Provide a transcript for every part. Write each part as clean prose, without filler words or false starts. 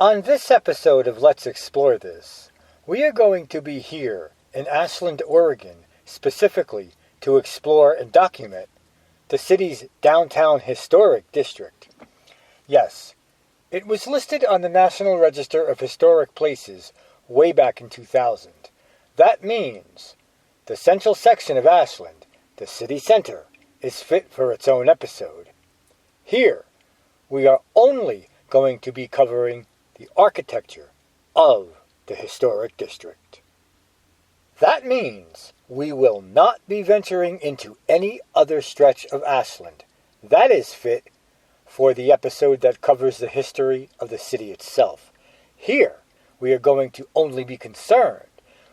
On this episode of Let's Explore This, we are going to be here in Ashland, Oregon, specifically to explore and document the city's Downtown Historic District. Yes, it was listed on the National Register of Historic Places way back in 2000. That means the central section of Ashland, the city center, is fit for its own episode. Here, we are only going to be covering the architecture of the historic district. That means we will not be venturing into any other stretch of Ashland. That is fit for the episode that covers the history of the city itself. Here, we are going to only be concerned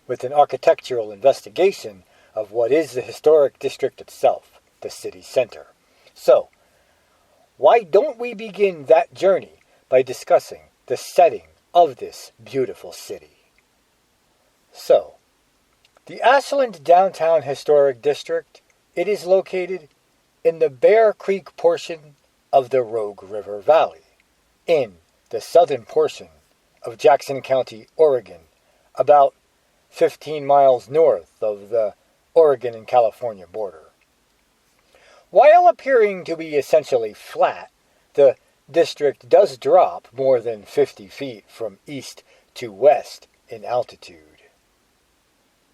with an architectural investigation of what is the historic district itself, the city center. So, why don't we begin that journey by discussing the setting of this beautiful city? So, the Ashland Downtown Historic District, it is located in the Bear Creek portion of the Rogue River Valley, in the southern portion of Jackson County, Oregon, about 15 miles north of the Oregon and California border. While appearing to be essentially flat, the district does drop more than 50 feet from east to west in altitude.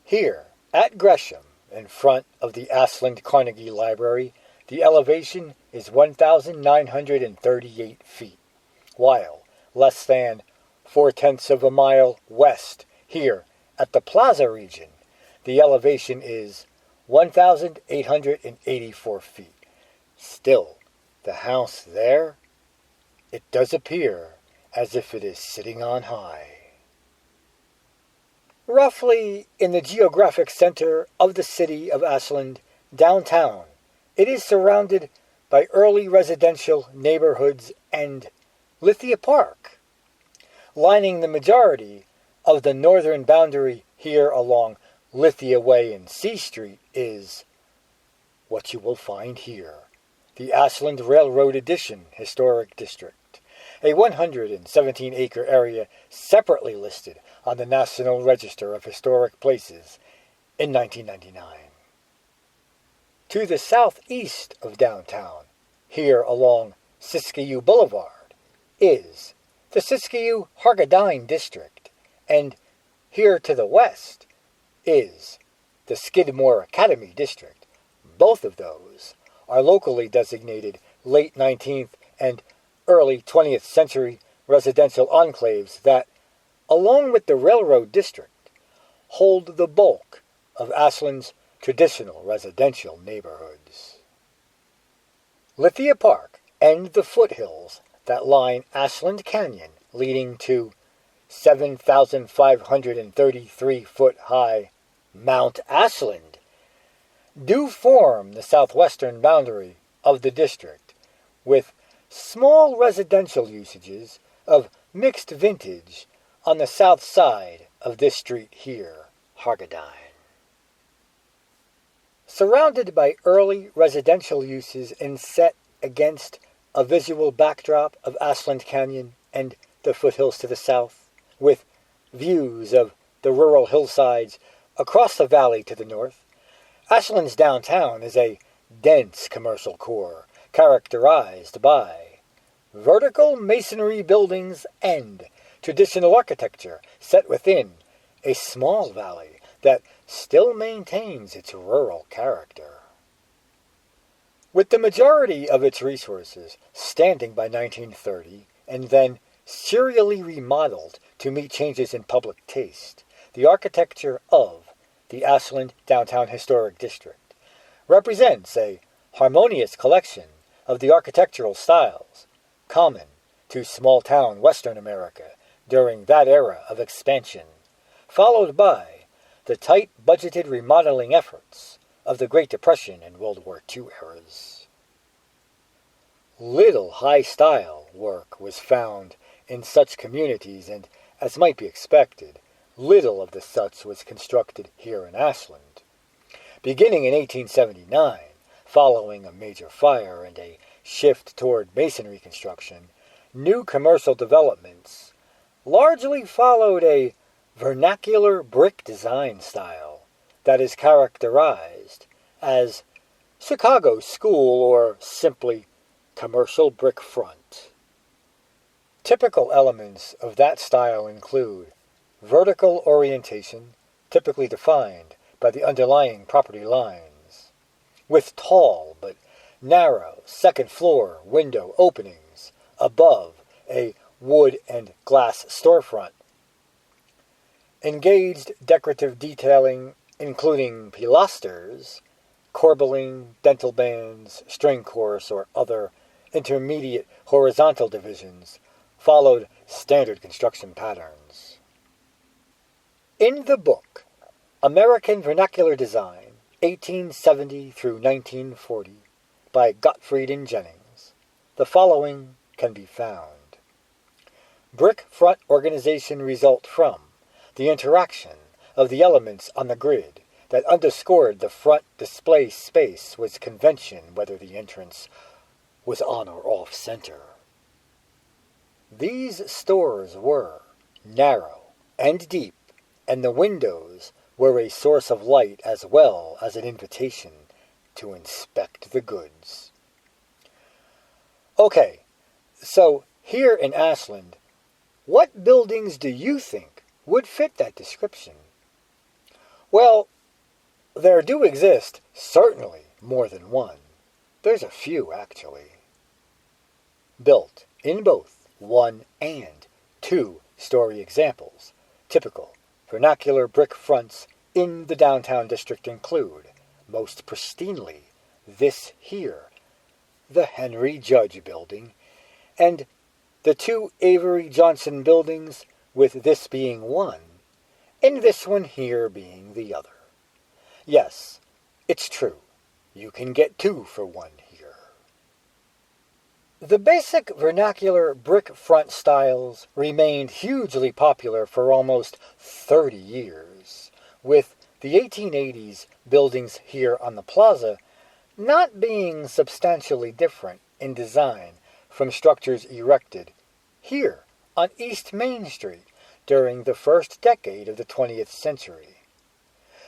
Here, at Gresham, in front of the Ashland Carnegie Library, the elevation is 1,938 feet, while less than 4/10 of a mile west, here at the Plaza region, the elevation is 1,884 feet. Still, the house there, it does appear as if it is sitting on high. Roughly in the geographic center of the city of Ashland, downtown, it is surrounded by early residential neighborhoods and Lithia Park. Lining the majority of the northern boundary here along Lithia Way and C Street is what you will find here, the Ashland Railroad Addition Historic District, a 117-acre area separately listed on the National Register of Historic Places in 1999. To the southeast of downtown, here along Siskiyou Boulevard, is the Siskiyou-Hargadine District, and here to the west is the Skidmore Academy District. Both of those are locally designated late 19th and early 20th century residential enclaves that, along with the Railroad District, hold the bulk of Ashland's traditional residential neighborhoods. Lithia Park and the foothills that line Ashland Canyon, leading to 7,533-foot-high Mount Ashland, do form the southwestern boundary of the district, with small residential usages of mixed vintage on the south side of this street here, Hargadine. Surrounded by early residential uses and set against a visual backdrop of Ashland Canyon and the foothills to the south, with views of the rural hillsides across the valley to the north, Ashland's downtown is a dense commercial core characterized by vertical masonry buildings and traditional architecture set within a small valley that still maintains its rural character. With the majority of its resources standing by 1930 and then serially remodeled to meet changes in public taste, the architecture of the Ashland Downtown Historic District represents a harmonious collection of the architectural styles common to small-town Western America during that era of expansion, followed by the tight-budgeted remodeling efforts of the Great Depression and World War II eras. Little high-style work was found in such communities, and, as might be expected, little of the such was constructed here in Ashland. Beginning in 1879, following a major fire and a shift toward masonry construction, new commercial developments largely followed a vernacular brick design style that is characterized as Chicago school or simply commercial brick front. Typical elements of that style include vertical orientation, typically defined by the underlying property lines, with tall but narrow second floor window openings above a wood and glass storefront. Engaged decorative detailing including pilasters, corbelling, dental bands, string course, or other intermediate horizontal divisions followed standard construction patterns. In the book, American Vernacular Design, 1870 through 1940, by Gottfried and Jennings, the following can be found. Brick front organization result from the interaction of the elements on the grid that underscored the front display space was convention whether the entrance was on or off center. These stores were narrow and deep, and the windows were a source of light as well as an invitation to inspect the goods. Okay, so here in Ashland, what buildings do you think would fit that description? Well, there do exist certainly more than one. There's a few, actually. Built in both 1 and 2-story examples, typical vernacular brick fronts in the downtown district include, most pristinely, this here, the Henry Judge Building, and the 2 Avery Johnson buildings, with this being one, and this one here being the other. Yes, it's true. You can get 2 for 1 here. The basic vernacular brick front styles remained hugely popular for almost 30 years, with the 1880s buildings here on the plaza not being substantially different in design from structures erected here on East Main Street during the first decade of the 20th century.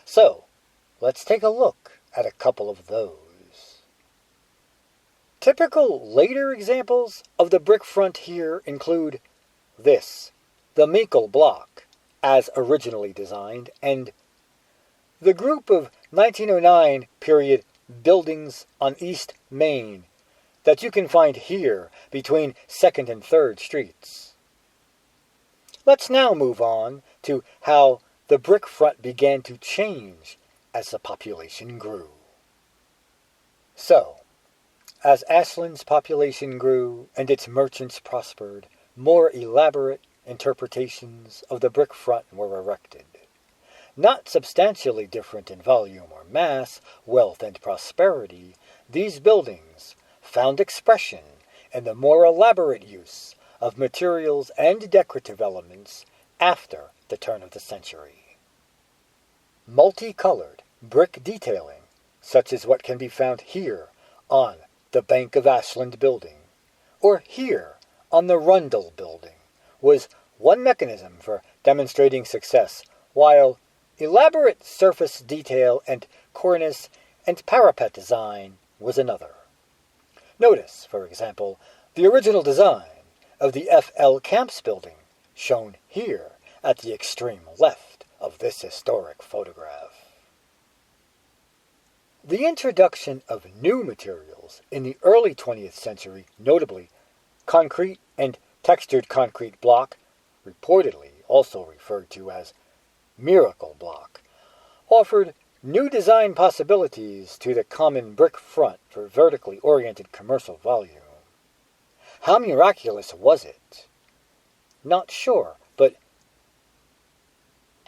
So, let's take a look at a couple of those. Typical later examples of the brick front here include this, the Meikle block, as originally designed, and the group of 1909 period buildings on East Main that you can find here between 2nd and 3rd Streets. Let's now move on to how the brick front began to change as the population grew. So, as Ashland's population grew and its merchants prospered, more elaborate interpretations of the brick front were erected. Not substantially different in volume or mass, wealth and prosperity, these buildings found expression in the more elaborate use of materials and decorative elements after the turn of the century. Multicolored brick detailing, such as what can be found here on the Bank of Ashland building, or here on the Rundle building, was one mechanism for demonstrating success, while elaborate surface detail and cornice and parapet design was another. Notice, for example, the original design of the F.L. Camps building, shown here at the extreme left of this historic photograph. The introduction of new materials in the early 20th century, notably concrete and textured concrete block, reportedly also referred to as miracle block, offered new design possibilities to the common brick front for vertically oriented commercial volume. How miraculous was it? Not sure, but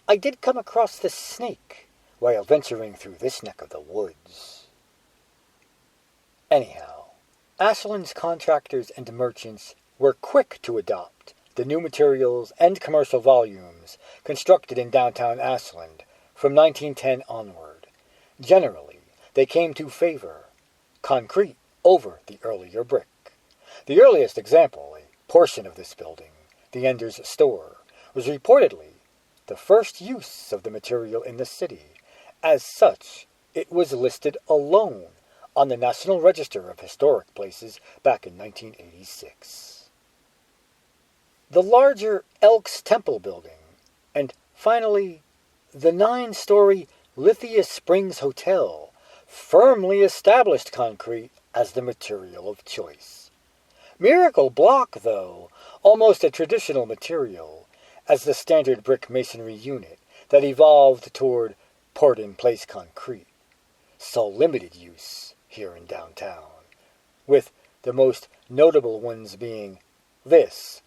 I did come across this snake while venturing through this neck of the woods. Anyhow, Ashland's contractors and merchants were quick to adopt the new materials and commercial volumes constructed in downtown Ashland from 1910 onward. Generally, they came to favor concrete over the earlier brick. The earliest example, a portion of this building, the Ender's Store, was reportedly the first use of the material in the city. As such, it was listed alone on the National Register of Historic Places back in 1986. The larger Elks Temple building, and finally, the 9-story Lithia Springs Hotel, firmly established concrete as the material of choice. Miracle Block, though, almost a traditional material, as the standard brick masonry unit that evolved toward poured-in-place concrete, saw limited use here in downtown, with the most notable ones being this,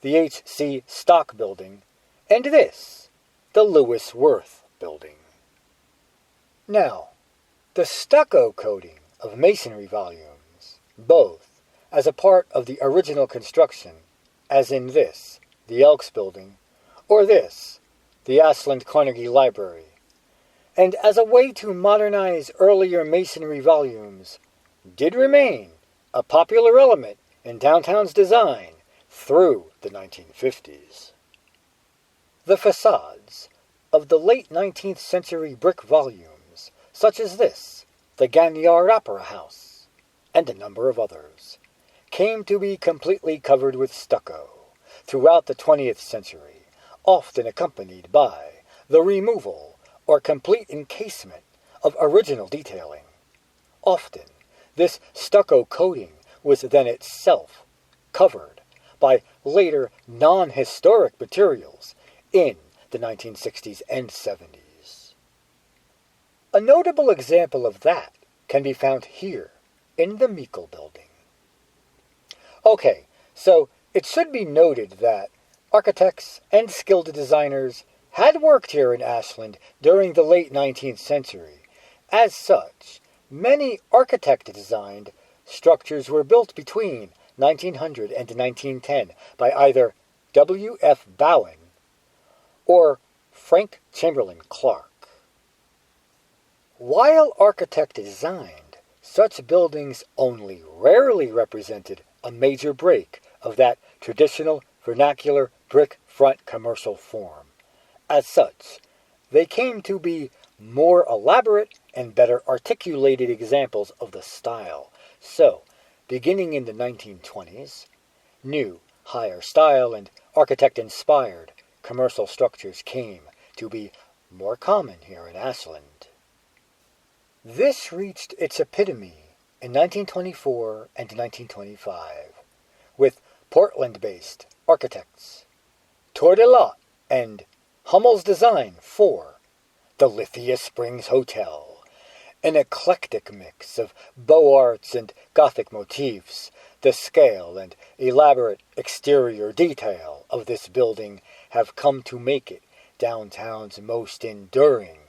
the H.C. Stock Building, and this, the Lewis Worth Building. Now, the stucco coating of masonry volumes, both as a part of the original construction, as in this, the Elks Building, or this, the Ashland Carnegie Library, and as a way to modernize earlier masonry volumes, did remain a popular element in downtown's design through the 1950s. The facades of the late 19th century brick volumes, such as this, the Gagniard Opera House, and a number of others, came to be completely covered with stucco throughout the 20th century, often accompanied by the removal or complete encasement of original detailing. Often, this stucco coating was then itself covered by later non-historic materials in the 1960s and 70s. A notable example of that can be found here in the Meikle Building. Okay, so it should be noted that architects and skilled designers had worked here in Ashland during the late 19th century. As such, many architect-designed structures were built between 1900 and 1910 by either W. F. Bowen or Frank Chamberlain Clark. While architect-designed, such buildings only rarely represented a major break of that traditional vernacular brick front commercial form. As such, they came to be more elaborate and better articulated examples of the style. So, beginning in the 1920s, new, higher style and architect-inspired commercial structures came to be more common here in Ashland. This reached its epitome in 1924 and 1925, with Portland-based architects Tordelot and Hummel's design for the Lithia Springs Hotel, an eclectic mix of Beaux Arts and Gothic motifs. The scale and elaborate exterior detail of this building have come to make it downtown's most enduring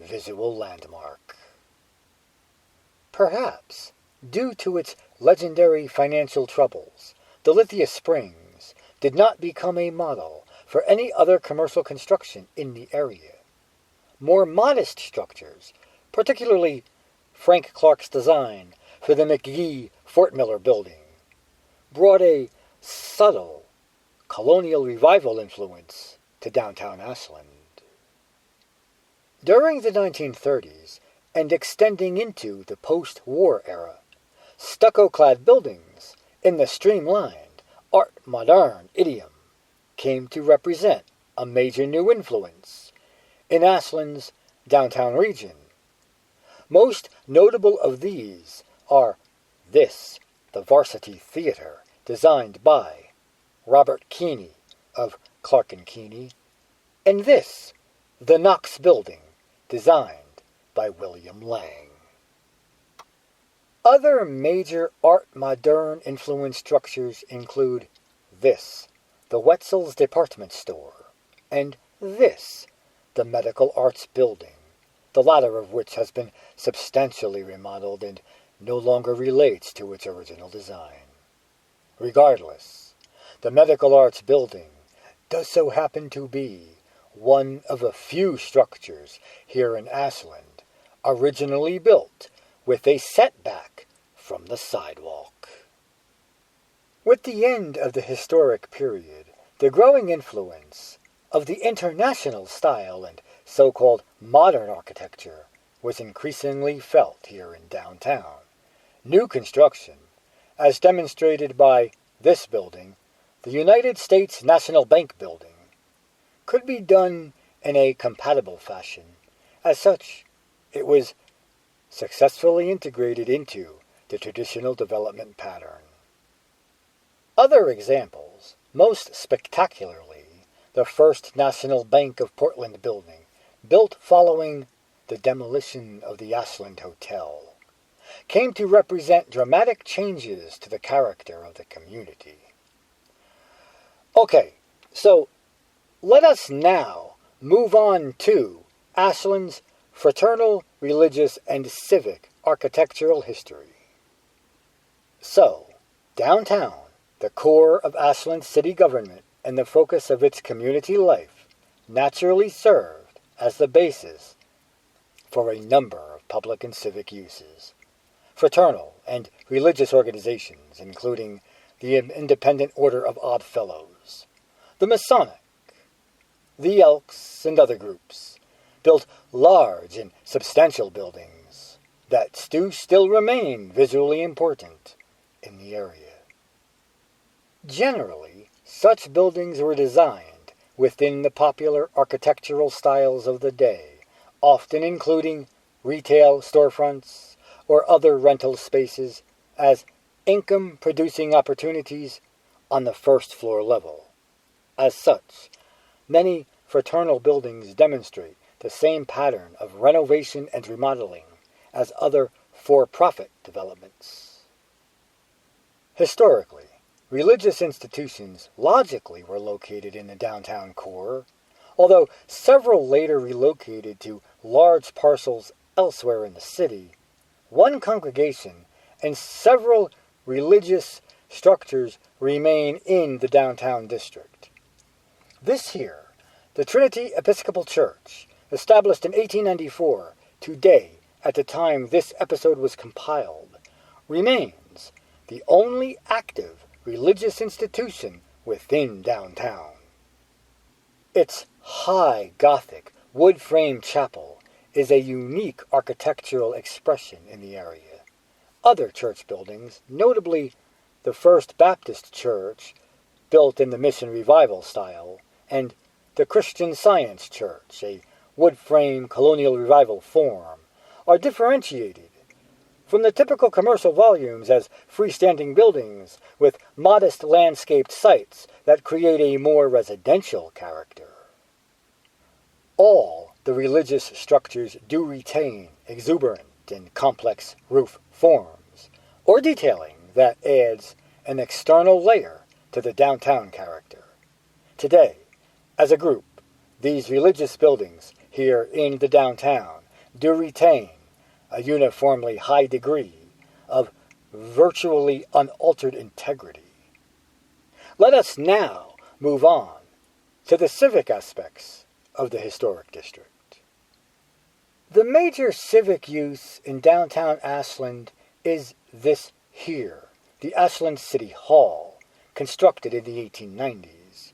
visual landmark. Perhaps, due to its legendary financial troubles, the Lithia Springs did not become a model for any other commercial construction in the area. More modest structures, particularly Frank Clark's design for the McGee Fort Miller Building, brought a subtle colonial revival influence to downtown Ashland. During the 1930s and extending into the post-war era, stucco-clad buildings in the streamlined Art Moderne idiom came to represent a major new influence in Ashland's downtown region. Most notable of these are this, the Varsity Theater, designed by Robert Keeney of Clark & Keeney, and this, the Knox Building, designed by William Lang. Other major Art Moderne influenced structures include this, the Wetzel's Department Store, and this, the Medical Arts Building, the latter of which has been substantially remodeled and no longer relates to its original design. Regardless, the Medical Arts Building does so happen to be one of a few structures here in Ashland originally built with a setback from the sidewalk. With the end of the historic period, the growing influence of the international style and so-called modern architecture was increasingly felt here in downtown. New construction, as demonstrated by this building, the United States National Bank building, could be done in a compatible fashion. As such, it was successfully integrated into the traditional development pattern. Other examples, most spectacularly, the First National Bank of Portland building, built following the demolition of the Ashland Hotel, came to represent dramatic changes to the character of the community. Okay, so let us now move on to Ashland's fraternal, religious, and civic architectural history. So, downtown, the core of Ashland city government and the focus of its community life, naturally served as the basis for a number of public and civic uses. Fraternal and religious organizations, including the Independent Order of Odd Fellows, the Masonic, the Elks, and other groups, built large and substantial buildings that still remain visually important in the area. Generally, such buildings were designed within the popular architectural styles of the day, often including retail storefronts or other rental spaces as income-producing opportunities on the first floor level. As such, many fraternal buildings demonstrate the same pattern of renovation and remodeling as other for-profit developments. Historically, religious institutions logically were located in the downtown core, although several later relocated to large parcels elsewhere in the city. One congregation and several religious structures remain in the downtown district. This here, the Trinity Episcopal Church, established in 1894, today, at the time this episode was compiled, remains the only active religious institution within downtown. Its high Gothic wood-frame chapel is a unique architectural expression in the area. Other church buildings, notably the First Baptist Church, built in the Mission Revival style, and the Christian Science Church, a wood-frame colonial revival form, are differentiated from the typical commercial volumes as freestanding buildings with modest landscaped sites that create a more residential character. All the religious structures do retain exuberant and complex roof forms, or detailing that adds an external layer to the downtown character. Today, as a group, these religious buildings here in the downtown do retain a uniformly high degree of virtually unaltered integrity. Let us now move on to the civic aspects of the historic district. The major civic use in downtown Ashland is this here, the Ashland City Hall, constructed in the 1890s.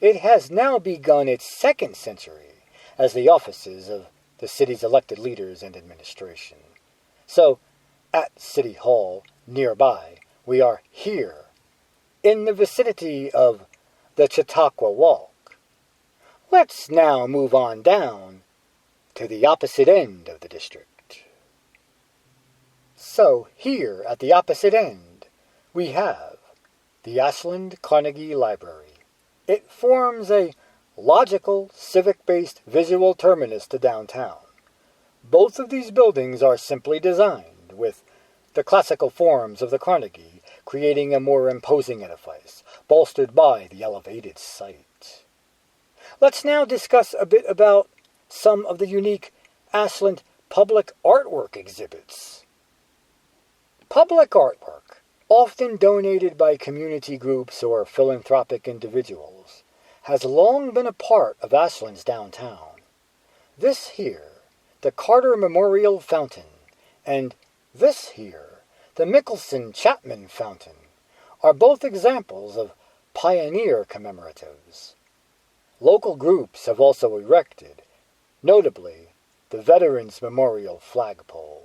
It has now begun its second century as the offices of the city's elected leaders and administration. So, at City Hall, nearby, we are here, in the vicinity of the Chautauqua Walk. Let's now move on down to the opposite end of the district. So, here, at the opposite end, we have the Ashland Carnegie Library. It forms a logical, civic-based visual terminus to downtown. Both of these buildings are simply designed, with the classical forms of the Carnegie creating a more imposing edifice, bolstered by the elevated site. Let's now discuss a bit about some of the unique Ashland public artwork exhibits. Public artwork, often donated by community groups or philanthropic individuals, has long been a part of Ashland's downtown. This here, the Carter Memorial Fountain, and this here, the Mickelson Chapman Fountain, are both examples of pioneer commemoratives. local groups have also erected, notably the Veterans Memorial Flagpole.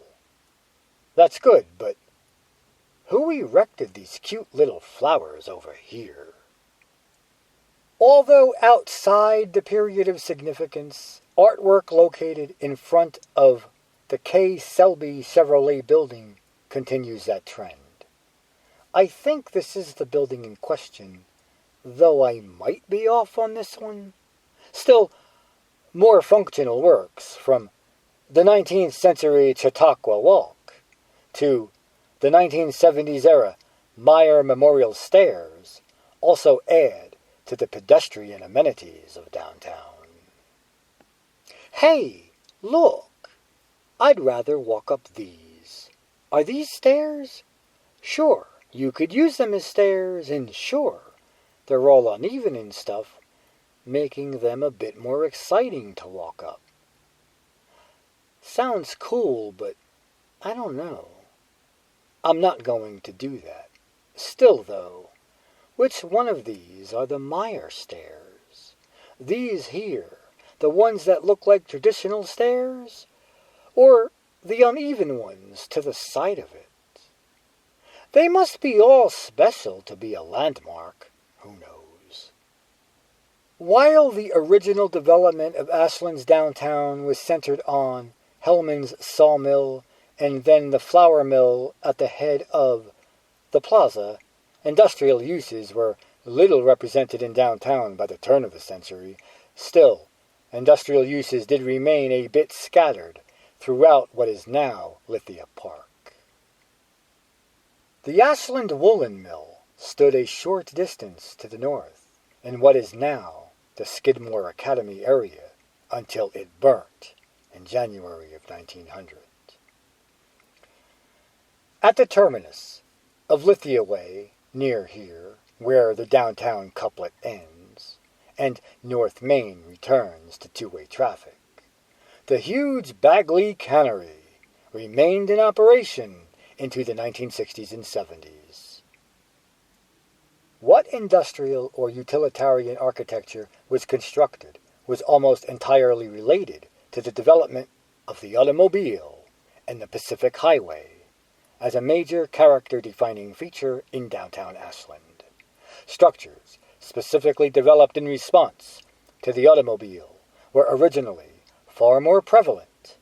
That's good, but who erected these cute little flowers over here? Although outside the period of significance, artwork located in front of the K. Selby Chevrolet building continues that trend. I think this is the building in question, though I might be off on this one. Still, more functional works, from the 19th century Chautauqua Walk to the 1970s era Meyer Memorial Stairs, also add to the pedestrian amenities of downtown. Hey, look! I'd rather walk up these. Are these stairs? Sure, you could use them as stairs, and sure, they're all uneven and stuff, making them a bit more exciting to walk up. Sounds cool, but I don't know. I'm not going to do that. Still, though, which one of these are the Meyer stairs? These here, the ones that look like traditional stairs? Or the uneven ones to the side of it? They must be all special to be a landmark. Who knows? While the original development of Ashland's downtown was centered on Hellman's sawmill and then the flour mill at the head of the plaza, industrial uses were little represented in downtown by the turn of the century. Still, industrial uses did remain a bit scattered throughout what is now Lithia Park. The Ashland Woolen Mill stood a short distance to the north in what is now the Skidmore Academy area until it burnt in January of 1900. At the terminus of Lithia Way, near here, where the downtown couplet ends, and North Main returns to two-way traffic, the huge Bagley Cannery remained in operation into the 1960s and 70s. What industrial or utilitarian architecture was constructed was almost entirely related to the development of the automobile and the Pacific Highway as a major character-defining feature in downtown Ashland. Structures specifically developed in response to the automobile were originally far more prevalent,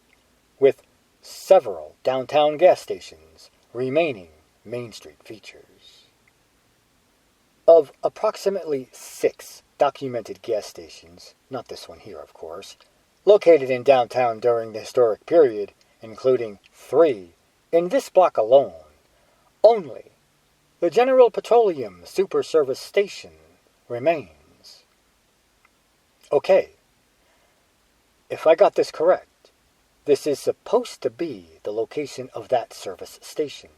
with several downtown gas stations remaining Main Street features. Of approximately 6 documented gas stations, not this one here of course, located in downtown during the historic period, including 3 in this block alone, only the General Petroleum Super Service Station remains. Okay, if I got this correct, this is supposed to be the location of that service station.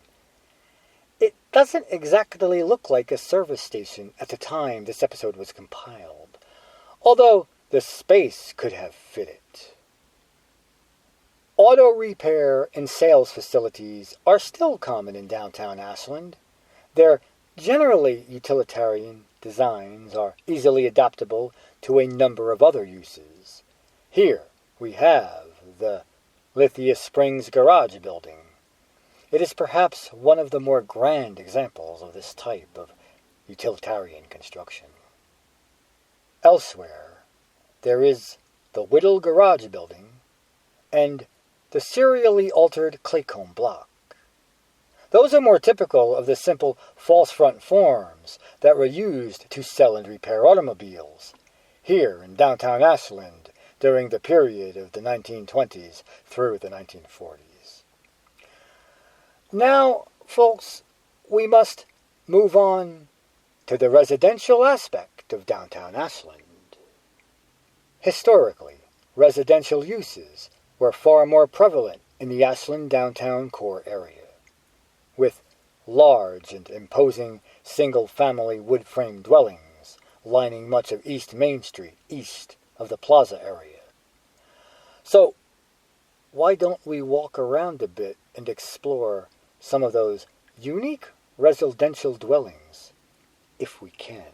It doesn't exactly look like a service station at the time this episode was compiled, although the space could have fit it. Auto repair and sales facilities are still common in downtown Ashland. Their generally utilitarian designs are easily adaptable to a number of other uses. Here we have the Lithia Springs Garage Building. It is perhaps one of the more grand examples of this type of utilitarian construction. Elsewhere, there is the Whittle Garage Building and the serially altered Claycomb Block. Those are more typical of the simple false front forms that were used to sell and repair automobiles here in downtown Ashland during the period of the 1920s through the 1940s. Now, folks, we must move on to the residential aspect of downtown Ashland. Historically, residential uses were far more prevalent in the Ashland downtown core area, with large and imposing single-family wood-frame dwellings lining much of East Main Street east of the plaza area. So, why don't we walk around a bit and explore some of those unique residential dwellings, if we can?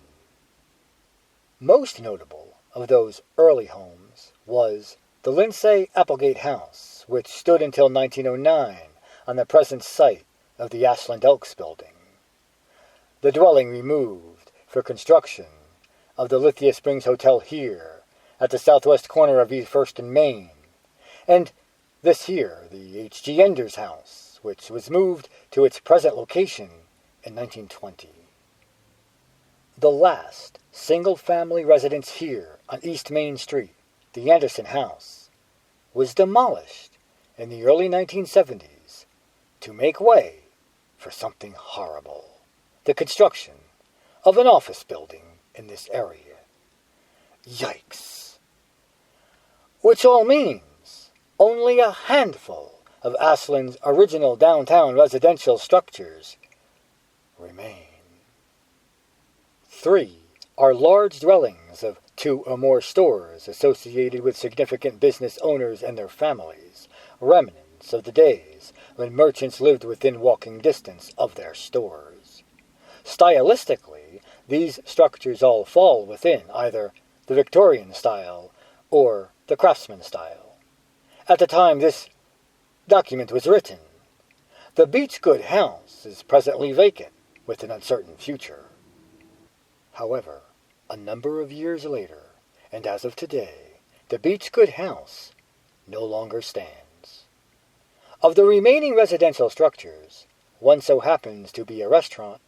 Most notable of those early homes was the Lindsay Applegate House, which stood until 1909 on the present site of the Ashland Elks building. The dwelling removed for construction of the Lithia Springs Hotel here at the southwest corner of East First and Main, and this here, the H.G. Enders House, which was moved to its present location in 1920. The last single-family residence here on East Main Street, the Anderson House, was demolished in the early 1970s to make way for something horrible, the construction of an office building in this area. Yikes! Which all means only a handful of Ashland's original downtown residential structures remain. 3 are large dwellings of 2 or more stores associated with significant business owners and their families, remnants of the days when merchants lived within walking distance of their stores. Stylistically, these structures all fall within either the Victorian style or the Craftsman style. At the time this document was written, the Beechgood House is presently vacant with an uncertain future. However, a number of years later, and as of today, the Beechgood House no longer stands. Of the remaining residential structures, one so happens to be a restaurant,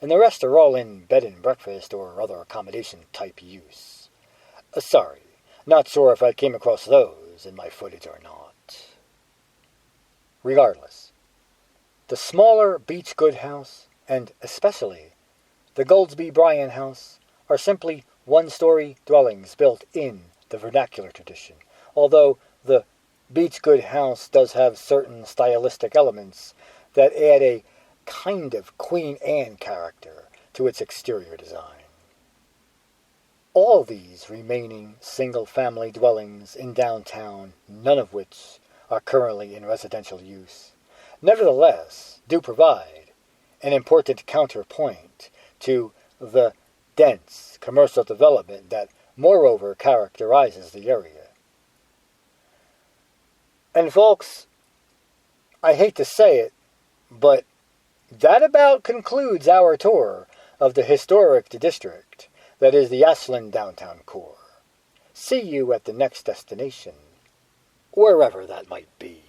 and the rest are all in bed and breakfast or other accommodation type use. Sorry, not sure if I came across those in my footage or not. Regardless, the smaller Beechgood House, and especially the Goldsby Bryan House, are simply one-story dwellings built in the vernacular tradition, although the Beechgood House does have certain stylistic elements that add a kind of Queen Anne character to its exterior design. All these remaining single-family dwellings in downtown, none of which are currently in residential use, nevertheless do provide an important counterpoint to the dense commercial development that moreover characterizes the area. And folks, I hate to say it, but that about concludes our tour of the historic district that is the Ashland Downtown Core. See you at the next destination, wherever that might be.